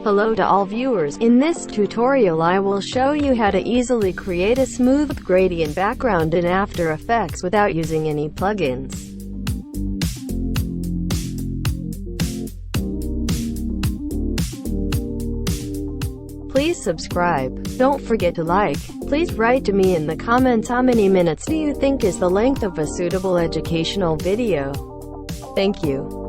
Hello to all viewers. In this tutorial I will show you how to easily create a smooth gradient background in After Effects without using any plugins. Please subscribe. Don't forget to like. Please write to me in the comments how many minutes do you think is the length of a suitable educational video. Thank you.